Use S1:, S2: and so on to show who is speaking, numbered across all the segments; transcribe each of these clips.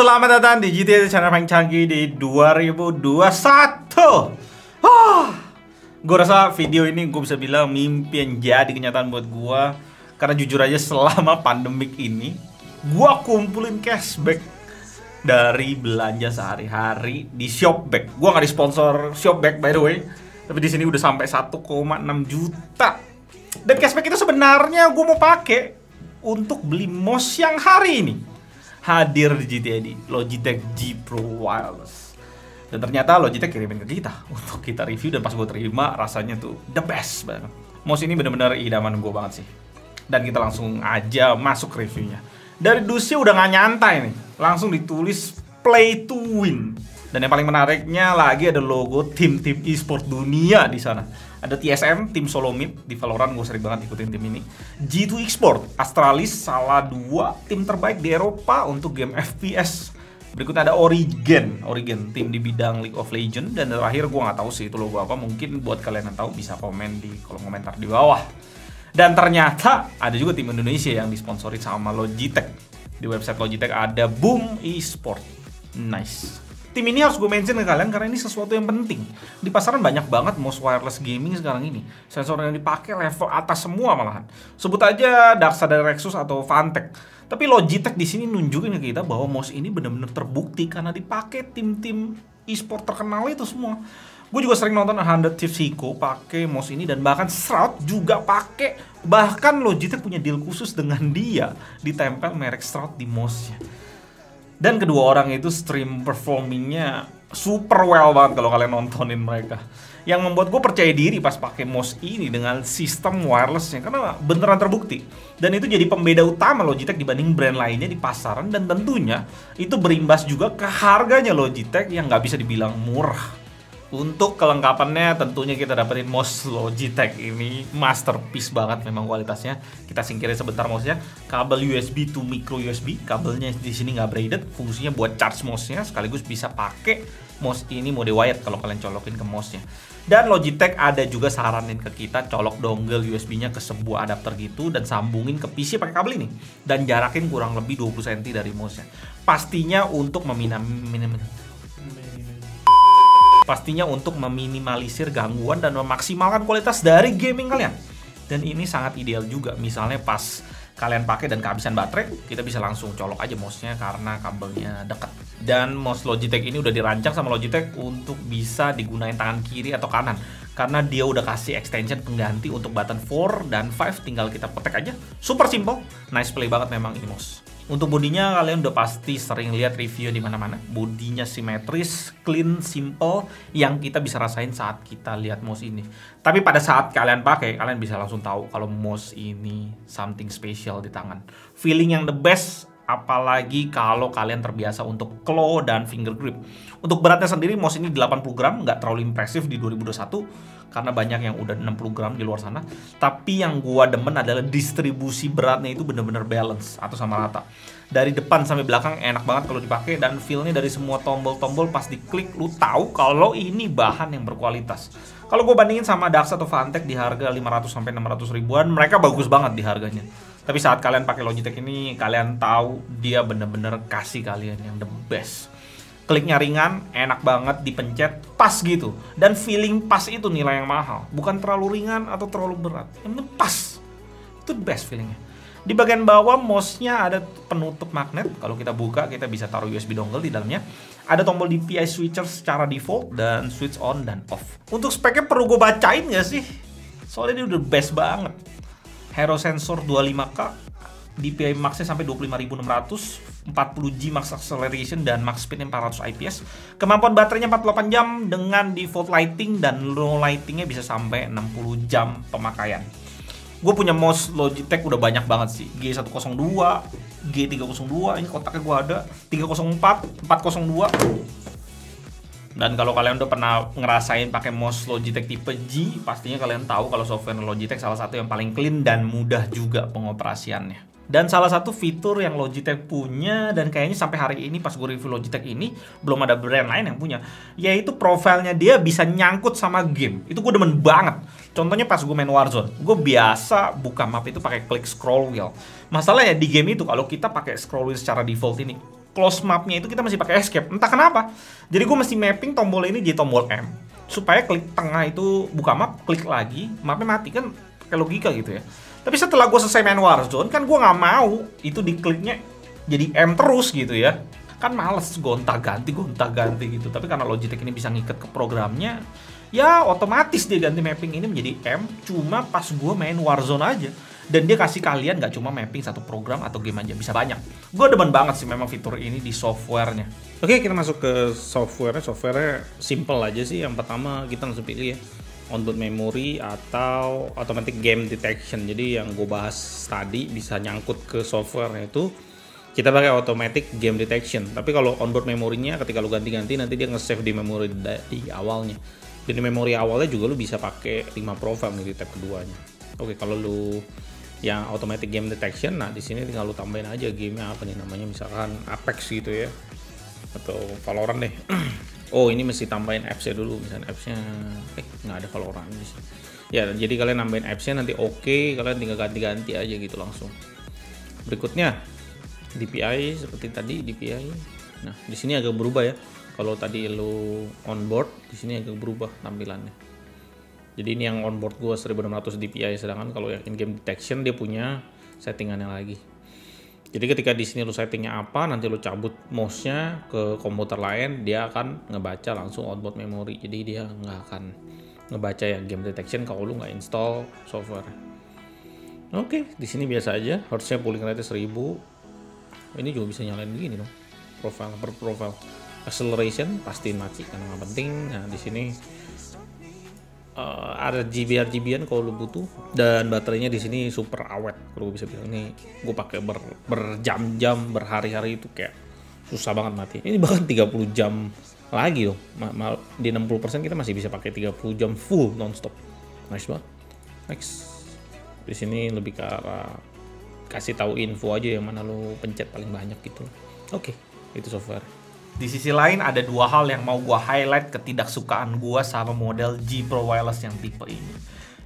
S1: Selamat datang di GTA channel paling canggih di 2021. Gue rasa video ini gue bisa bilang mimpi yang jadi kenyataan buat gue. Karena jujur aja selama pandemik ini gue kumpulin cashback dari belanja sehari-hari di Shopback. Gue nggak disponsor Shopback by the way, tapi di sini udah sampai 1,6 juta. Dan cashback itu sebenarnya gue mau pakai untuk beli mouse yang hari ini hadir di GTA di Logitech G Pro Wireless. Dan ternyata Logitech kirimin ke kita untuk kita review, dan pas gue terima rasanya tuh the best banget. Mouse ini bener-bener idaman gue banget sih. Dan kita langsung aja masuk reviewnya. Dari dusnya udah gak nyantai nih, langsung ditulis Play to Win. Dan yang paling menariknya lagi ada logo tim-tim e-sport dunia di sana. Ada TSM, tim Solomid di Valorant, gue sering banget ikutin tim ini. G2 Export, Astralis, salah dua tim terbaik di Eropa untuk game FPS. Berikutnya ada Origen, tim di bidang League of Legends. Dan terakhir gue nggak tahu sih itu logo apa. Mungkin buat kalian yang tahu bisa komen di kolom komentar di bawah. Dan ternyata ada juga tim Indonesia yang disponsori sama Logitech. Di website Logitech ada Boom Esport. Nice. Tim ini harus gue mention ke kalian karena ini sesuatu yang penting. Di pasaran banyak banget mouse wireless gaming sekarang ini. Sensor yang dipakai level atas semua malahan. Sebut aja Daxa dari Rexus atau Fantech. Tapi Logitech di sini nunjukin ke kita bahwa mouse ini benar-benar terbukti karena dipakai tim-tim e-sport terkenal itu semua. Gue juga sering nonton 100 Thieves Hiko pakai mouse ini, dan bahkan Shroud juga pakai. Bahkan Logitech punya deal khusus dengan dia, ditempel merek Shroud di mouse-nya. Dan kedua orang itu stream performingnya super well banget kalau kalian nontonin mereka. Yang membuat gue percaya diri pas pakai mouse ini dengan sistem wirelessnya, karena beneran terbukti. Dan itu jadi pembeda utama Logitech dibanding brand lainnya di pasaran. Dan tentunya itu berimbas juga ke harganya Logitech yang nggak bisa dibilang murah. Untuk kelengkapannya tentunya kita dapetin mouse Logitech ini masterpiece banget memang kualitasnya. Kita singkirin sebentar mouse-nya. Kabel USB to micro USB, kabelnya di sini nggak braided, fungsinya buat charge mouse-nya sekaligus bisa pakai mouse ini mode wired kalau kalian colokin ke mouse-nya. Dan Logitech ada juga saranin ke kita colok dongle USB-nya ke sebuah adapter gitu dan sambungin ke PC pakai kabel ini, dan jarakin kurang lebih 20 cm dari mouse-nya. Pastinya untuk meminimalisir gangguan dan memaksimalkan kualitas dari gaming kalian. Dan ini sangat ideal juga misalnya pas kalian pakai dan kehabisan baterai, kita bisa langsung colok aja mouse-nya karena kabelnya dekat. Dan mouse Logitech ini udah dirancang sama Logitech untuk bisa digunain tangan kiri atau kanan, karena dia udah kasih extension pengganti untuk button 4 dan 5, tinggal kita petek aja. Super simple, nice play banget memang ini mouse. Untuk bodinya kalian udah pasti sering lihat review di mana-mana. Bodinya simetris, clean, simple, yang kita bisa rasain saat kita lihat mouse ini. Tapi pada saat kalian pakai, kalian bisa langsung tahu kalau mouse ini something special di tangan. Feeling yang the best, apalagi kalau kalian terbiasa untuk claw dan finger grip. Untuk beratnya sendiri, mouse ini 80 gram, nggak terlalu impresif di 2021. Karena banyak yang udah 60 gram di luar sana. Tapi yang gua demen adalah distribusi beratnya itu bener-bener balance atau sama rata. Dari depan sampai belakang enak banget kalau dipakai, dan feel-nya dari semua tombol-tombol pas diklik lu tahu kalau ini bahan yang berkualitas. Kalau gue bandingin sama Daxa atau Fantech di harga 500-600 ribuan, mereka bagus banget di harganya. Tapi saat kalian pakai Logitech ini, kalian tahu dia bener-bener kasih kalian yang the best. Kliknya ringan, enak banget dipencet, pas gitu. Dan feeling pas itu nilai yang mahal. Bukan terlalu ringan atau terlalu berat. Yang penting pas. Itu the best feelingnya. Di bagian bawah mouse-nya ada penutup magnet. Kalau kita buka, kita bisa taruh USB dongle di dalamnya. Ada tombol DPI switcher secara default dan switch on dan off. Untuk speknya perlu gue bacain gak sih? Soalnya dia udah best banget. Hero sensor 25K. DPI max-nya sampai 25.600, 40G max acceleration dan max speed 400 IPS. Kemampuan baterainya 48 jam dengan default lighting, dan low lightingnya bisa sampai 60 jam pemakaian. Gue punya mouse Logitech udah banyak banget sih. G102, G302, ini kotaknya gue ada, 304, 402. Dan kalau kalian udah pernah ngerasain pakai mouse Logitech tipe G, pastinya kalian tahu kalau software Logitech salah satu yang paling clean dan mudah juga pengoperasiannya. Dan salah satu fitur yang Logitech punya, dan kayaknya sampai hari ini pas gue review Logitech ini belum ada brand lain yang punya, yaitu profilnya dia bisa nyangkut sama game. Itu gue demen banget. Contohnya pas gue main Warzone, gue biasa buka map itu pakai klik scroll wheel. Masalahnya di game itu kalau kita pakai scroll wheel secara default ini, close mapnya itu kita masih pakai escape. Entah kenapa. Jadi gue mesti mapping tombol ini jadi tombol M supaya klik tengah itu buka map, klik lagi, mapnya mati kan pakai logika gitu ya. Tapi setelah gue selesai main Warzone kan gue nggak mau itu dikliknya jadi M terus gitu ya. Kan males gonta-ganti gitu. Tapi karena Logitech ini bisa ngikat ke programnya, ya otomatis dia ganti mapping ini menjadi M cuma pas gue main Warzone aja. Dan dia kasih kalian nggak cuma mapping satu program atau game aja, bisa banyak. Gue demen banget sih memang fitur ini di softwarenya. Oke, kita masuk ke softwarenya. Softwarenya simple aja sih. Yang pertama kita langsung pilih ya, onboard memory atau automatic game detection. Jadi yang gue bahas tadi bisa nyangkut ke softwarenya itu kita pakai automatic game detection. Tapi kalau onboard memorinya ketika lu ganti-ganti nanti dia nge-save di memori di awalnya. Jadi memori awalnya juga lu bisa pakai 5 profile nih di tab keduanya. Oke, kalau lu yang automatic game detection, nah di sini tinggal lu tambahin aja gamenya apa nih namanya, misalkan Apex gitu ya, atau Valorant deh. Oh, ini mesti tambahin apps-nya dulu, misalnya apps-nya nggak ada Valorant di sini. Ya, jadi kalian nambahin apps-nya nanti kalian tinggal ganti-ganti aja gitu langsung. Berikutnya DPI seperti tadi DPI. Nah, di sini agak berubah ya. Kalau tadi lu onboard, di sini agak berubah tampilannya. Jadi ini yang onboard gua 1600 DPI, sedangkan kalau yang in-game detection dia punya settingannya lagi. Jadi ketika di sini lu settingnya apa, nanti lu cabut mouse-nya ke komputer lain, dia akan ngebaca langsung onboard memory. Jadi dia nggak akan ngebaca yang game detection kalau lu nggak install software. Oke, di sini biasa aja. Harusnya polling rate 1000. Ini juga bisa nyalain begini dong. Profile per profile. Acceleration pasti mati karena nggak penting. Nah di sini ada RGB-an kalau lu butuh, dan baterainya di sini super awet. Kalau gue bisa bilang ini gue pakai berjam-jam, berhari-hari itu kayak susah banget mati. Ini bahkan 30 jam lagi loh. Di 60% kita masih bisa pakai 30 jam full nonstop. Nice banget. Next. Di sini lebih ke arah kasih tahu info aja yang mana lu pencet paling banyak gitu. Oke, itu software. Di sisi lain ada dua hal yang mau gua highlight ketidaksukaan gua sama model G Pro Wireless yang tipe ini.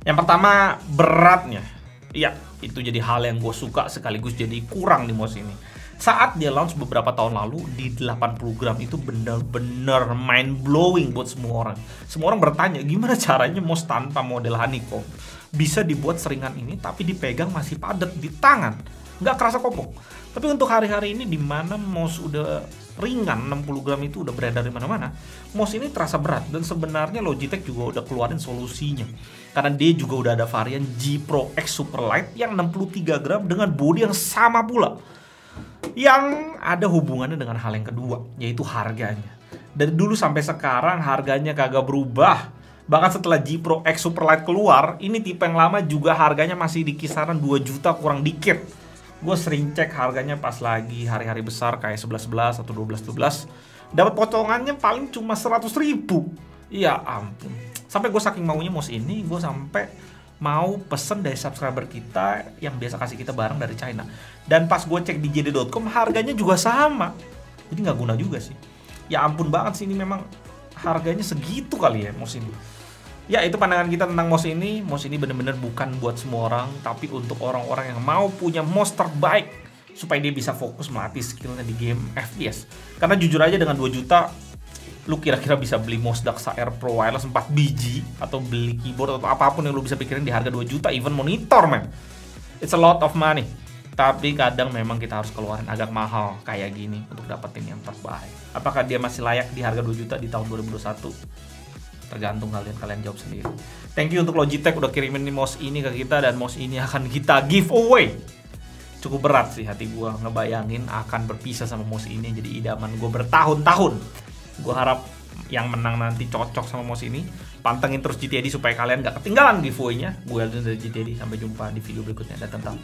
S1: Yang pertama, beratnya. Iya, itu jadi hal yang gue suka sekaligus jadi kurang di mouse ini. Saat dia launch beberapa tahun lalu di 80 gram itu bener-bener mind blowing buat semua orang. Semua orang bertanya gimana caranya mouse tanpa model honeycomb bisa dibuat seringan ini tapi dipegang masih padat di tangan, nggak kerasa kopong. Tapi untuk hari-hari ini di mana mouse udah ringan 60 gram itu udah beredar di mana-mana, mouse ini terasa berat. Dan sebenarnya Logitech juga udah keluarin solusinya, karena dia juga udah ada varian G Pro X Superlight yang 63 gram dengan bodi yang sama pula. Yang ada hubungannya dengan hal yang kedua, yaitu harganya. Dari dulu sampai sekarang harganya kagak berubah. Bahkan setelah G Pro X Superlight keluar, ini tipe yang lama juga harganya masih di kisaran 2 juta kurang dikit. Gue sering cek harganya pas lagi hari-hari besar kayak 11.11 atau 12.12. Dapat potongannya paling cuma 100 ribu. Ya ampun. Sampai gue saking maunya mouse ini, gue sampai mau pesen dari subscriber kita yang biasa kasih kita barang dari China. Dan pas gue cek di jd.com harganya juga sama. Jadi nggak guna juga sih. Ya ampun banget sih, ini memang harganya segitu kali ya mouse ini. Ya itu pandangan kita tentang mouse ini. Mouse ini bener-bener bukan buat semua orang, tapi untuk orang-orang yang mau punya mouse terbaik supaya dia bisa fokus melatih skillnya di game FPS. Karena jujur aja dengan 2 juta lu kira-kira bisa beli mouse Daxa Air Pro Wireless 4 biji, atau beli keyboard atau apapun yang lu bisa pikirin di harga 2 juta, even monitor man. It's a lot of money. Tapi kadang memang kita harus keluarin agak mahal kayak gini untuk dapetin yang terbaik. Apakah dia masih layak di harga 2 juta di tahun 2021? Tergantung kalian jawab sendiri. Thank you untuk Logitech udah kirimin mouse ini ke kita, dan mouse ini akan kita giveaway. Cukup berat sih hati gue ngebayangin akan berpisah sama mouse ini, jadi idaman gue bertahun-tahun. Gue harap yang menang nanti cocok sama mouse ini. Pantengin terus GTD supaya kalian gak ketinggalan giveaway-nya. Gue Elden dari GTD, sampai jumpa di video berikutnya. Dan tetap